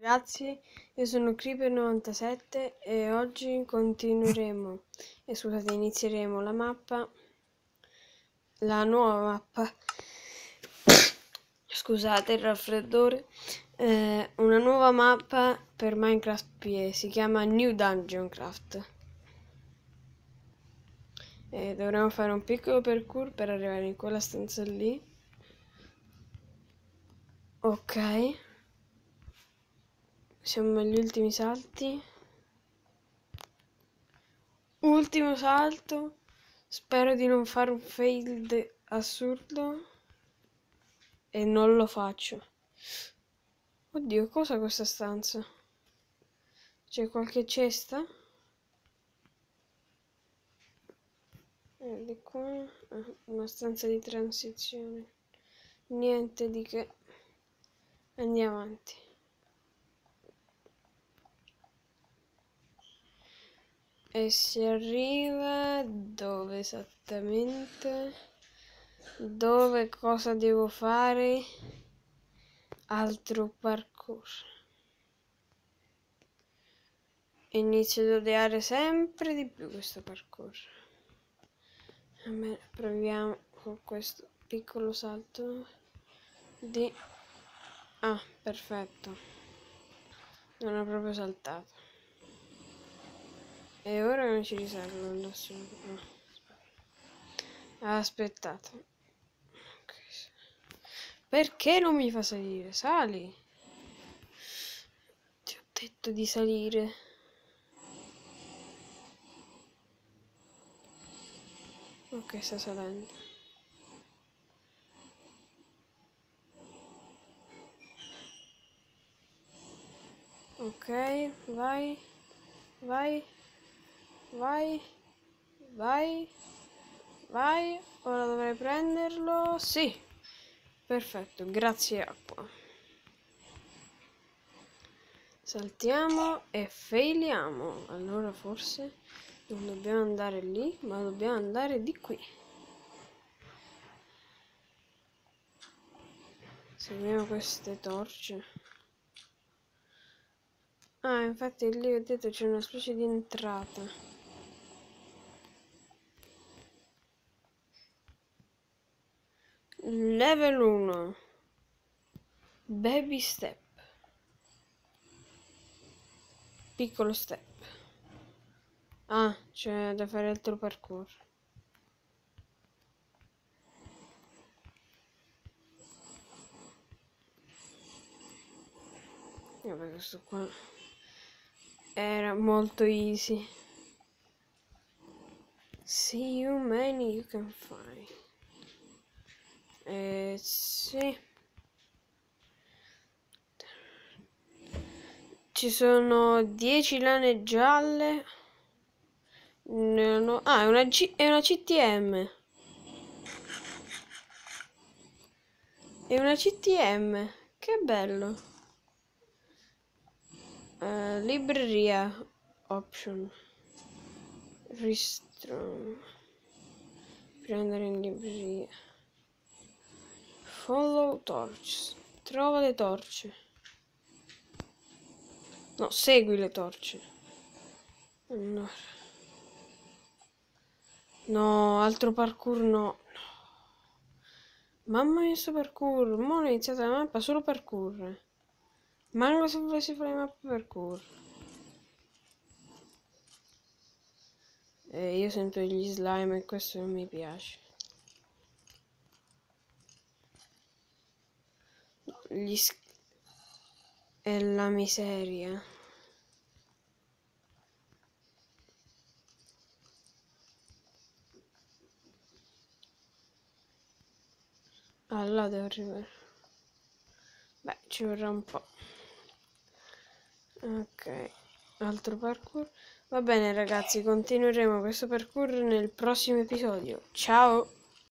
Ragazzi, io sono Creeper97 e oggi continueremo, inizieremo la nuova mappa, scusate il raffreddore, una nuova mappa per Minecraft PE, si chiama New Dungeon Craft. E dovremo fare un piccolo parkour per arrivare in quella stanza lì. Ok. Siamo agli ultimi salti. Ultimo salto. Spero di non fare un fail assurdo. E non lo faccio. Oddio, cosa questa stanza? C'è qualche cesta? Di qua. Una stanza di transizione. Niente di che. Andiamo avanti. E si arriva dove esattamente? Dove cosa devo fare? Altro parkour. Inizio ad odiare sempre di più questo parkour. Proviamo con questo piccolo salto di... Ah, perfetto. Non ho proprio saltato. E ora non ci risalgo adesso. No. Aspettate. Okay. Perché non mi fa salire? Sali. Ti ho detto di salire. Ok, sta salendo. Ok, vai. Vai. Vai. Vai. Vai. Ora dovrei prenderlo. Sì. Perfetto, grazie acqua. Saltiamo e failiamo. Allora forse non dobbiamo andare lì, ma dobbiamo andare di qui. Seguiamo queste torce. Ah, infatti lì ho detto c'è una specie di entrata. Level 1. Baby step. Piccolo step. Ah, c'è da fare altro parkour. Vabbè, questo qua era molto easy. See you many you can find. Sì. Ci sono 10 lane gialle. No. Ah, è una CTM. È una CTM. Che bello. Libreria. Option. Restore. Prendere in libreria. Follow torches. Trova le torce. No, segui le torce. No. No, altro parkour no. Mamma mia, sto parkour. Mo' ho iniziato la mappa solo parkour. Manco se volessi fare mappa parkour. Io sento gli slime e questo non mi piace. È la miseria. Allora devo arrivare. Beh, ci vorrà un po'. Ok, altro parkour. Va bene ragazzi, continueremo questo parkour nel prossimo episodio. Ciao!